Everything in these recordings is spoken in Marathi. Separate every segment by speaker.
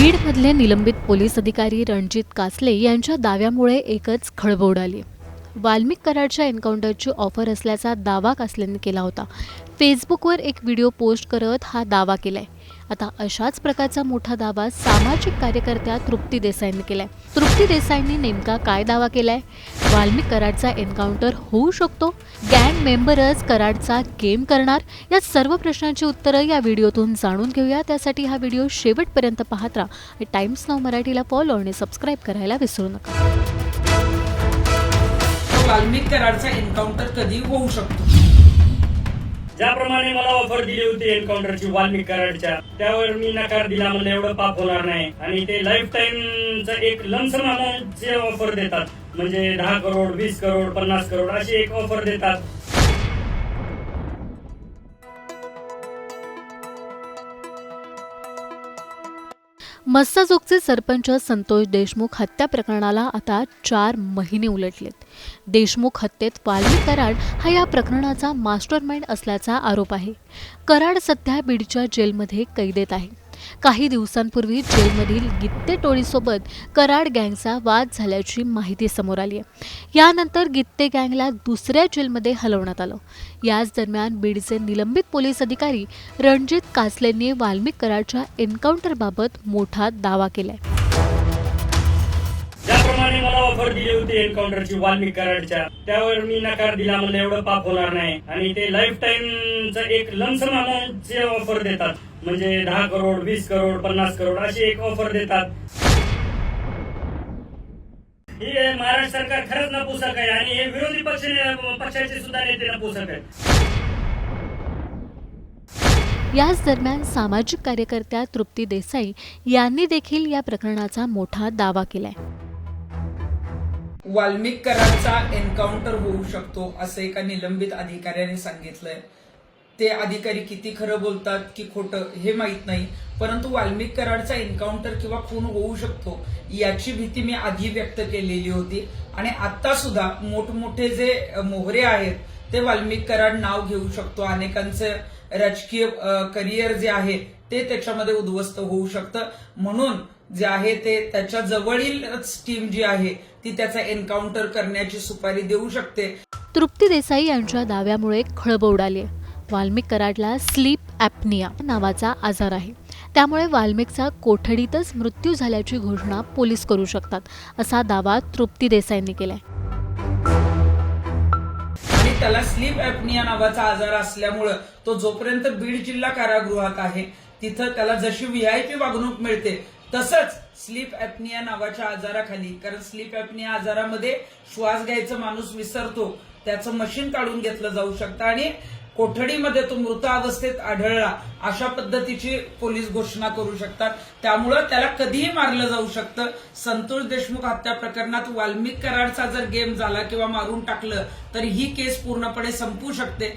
Speaker 1: बीडमधले निलंबित पोलीस अधिकारी रणजित कासले यांच्या दाव्यामुळे एकच खळबळ उडाली। वाल्मिक कराडच्या एन्काउंटरची ऑफर असल्याचा दावा कासलेंनी केला होता। फेसबुकवर एक व्हिडिओ पोस्ट करत हा दावा केलाय। आता अशाच प्रकारचा मोठा दावा सामाजिक कार्यकर्त्या तृप्ती देसाईंनी केलाय। तृप्ती देसाईंनी नेमका काय दावा केलाय? वाल्मिक कराडचा एन्काउंटर होऊ शकतो? गँग मेंबरच कराडचा गेम करणार? या सर्व प्रश्नांची उत्तरं या व्हिडिओतून जाणून घेऊया। त्यासाठी हा व्हिडिओ शेवटपर्यंत पाहत राहा आणि टाइम्स नाऊ मराठीला फॉलो आणि सबस्क्राईब करायला विसरू नका।
Speaker 2: वाल्मिक कराडचा एन्काउंटर कधी होऊ शकतो?
Speaker 3: ज्याप्रमाणे मला ऑफर दिली होती एन्काउंटरची वाल्मिक कराडच्या, त्यावर मी नकार दिला। मला एवढं पाप होणार नाही आणि ते लाईफ टाइमचं एक लमसम अमाऊंटचे ऑफर देतात, म्हणजे 10 करोड 20 करोड 50 करोड अशी एक ऑफर देतात।
Speaker 1: मस्साजोगचे सरपंच संतोष देशमुख हत्या प्रकरणाला आता 4 महिने उलटलेत। देशमुख हत्येत वाल्मिक कराड हा या प्रकरणाचा मास्टरमाइंड असल्याचा आरोप आहे। कराड सध्या बीडच्या जेलमध्ये कैदेत आहे। काही दिवसांपूर्वी जेलमधील गित्ते टोळीसोबत कराड गँगचा वाद झाल्याची माहिती समोर आली आहे। यानंतर गित्ते गँगला दुसऱ्या जेलमध्ये हलवण्यात आलं। याच दरम्यान बीडचे निलंबित पोलीस अधिकारी रणजित कासलेंनी वाल्मिक कराडच्या एन्काउंटरबाबत मोठा दावा केलाय।
Speaker 3: ज्याप्रमाणे मला ऑफर दिली होती एन्काउंटरची वाल्मिक कराडच्या, त्यावर मी नकार दिला। मला एवढं पाप होणार नाही आणि ते लाईफ टाइमचं एक लमसम अमाऊंटचे ऑफर देतात, म्हणजे 10 करोड 20 करोड 50 करोड अशी एक ऑफर देतात। ही महाराष्ट्र सरकार खरंच नपुसक आहे आणि हे विरोधी पक्षाचे सुद्धा नेते नपुसक आहेत।
Speaker 1: याच दरम्यान सामाजिक कार्यकर्त्या तृप्ती देसाई यांनी देखील या प्रकरणाचा मोठा दावा केलाय।
Speaker 2: वाल्मिक कराडचा एन्काउंटर होऊ शकतो असं एका निलंबित अधिकाऱ्याने सांगितलंय। ते अधिकारी किती खरं बोलतात की खोटं हे माहित नाही, परंतु वाल्मिक कराडचा एन्काउंटर किंवा खून होऊ शकतो याची भीती मी आधी व्यक्त केलेली होती आणि आता सुद्धा मोठमोठे जे मोहरे आहेत ते वाल्मिक कराड नाव घेऊ शकतो। अनेकांचं राजकीय करिअर जे आहे ते त्याच्यामध्ये उद्ध्वस्त होऊ शकतं, म्हणून जे आहे ते त्याच्या जवळील टीम जी आहे ती त्याचा एन्काउंटर करण्याची सुपारी देऊ शकते।
Speaker 1: तृप्ती देसाई यांच्या दाव्यामुळे खळबळ उडाली आहे। वाल्मिक कराडला स्लीप ॲपनिया नावाचा आजार आहे, त्यामुळे वाल्मिकचा कोठडीतच मृत्यू झाल्याची घोषणा पोलीस करू शकतात, असा दावा तृप्ती देसाईंनी केलाय।
Speaker 2: आणि त्याला स्लीप ॲपनिया नावाचा आजार असल्यामुळं तो जोपर्यंत बीड जिल्हा कारागृहात आहे तिथं त्याला जशी व्हीआयपी वागणूक मिळते तसंच स्लीप ॲपनिया नावाच्या आजाराखाली, कारण स्लीप ॲपनिया आजारामध्ये श्वास घ्यायचा माणूस विसरतो, त्याचं मशीन काढून घेतलं जाऊ शकतं आणि कोठडीमध्ये तो मृत अवस्थेत आढळला अशा पद्धतीची पोलीस घोषणा करू शकतात। त्यामुळं त्याला कधीही मारलं जाऊ शकतं। संतोष देशमुख हत्या प्रकरणात वाल्मिक कराडचा जर गेम झाला किंवा मारून टाकलं तर ही केस पूर्णपणे संपू शकते।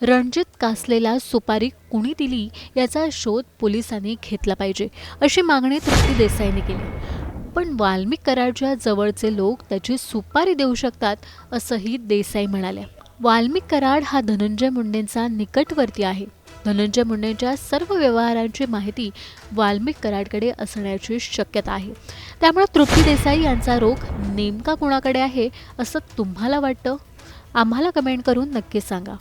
Speaker 1: रणजित कासलेला सुपारी कुणी दिली याचा शोध पोलिसांनी घेतला पाहिजे, अशी मागणी तृप्ती देसाईंनी केली। पण वाल्मिक कराडच्या जवळचे लोक त्याची सुपारी देऊ शकतात असंही देसाई म्हणाले। वाल्मिक कराड हा धनंजय मुंडेंचा निकटवर्ती आहे। धनंजय मुंडेंच्या सर्व व्यवहारांची माहिती वाल्मिक कराडकडे असण्याची शक्यता आहे। त्यामुळे तृप्ती देसाई यांचा रोख नेमका कोणाकडे आहे असं तुम्हाला वाटतं? आम्हाला कमेंट करून नक्की सांगा।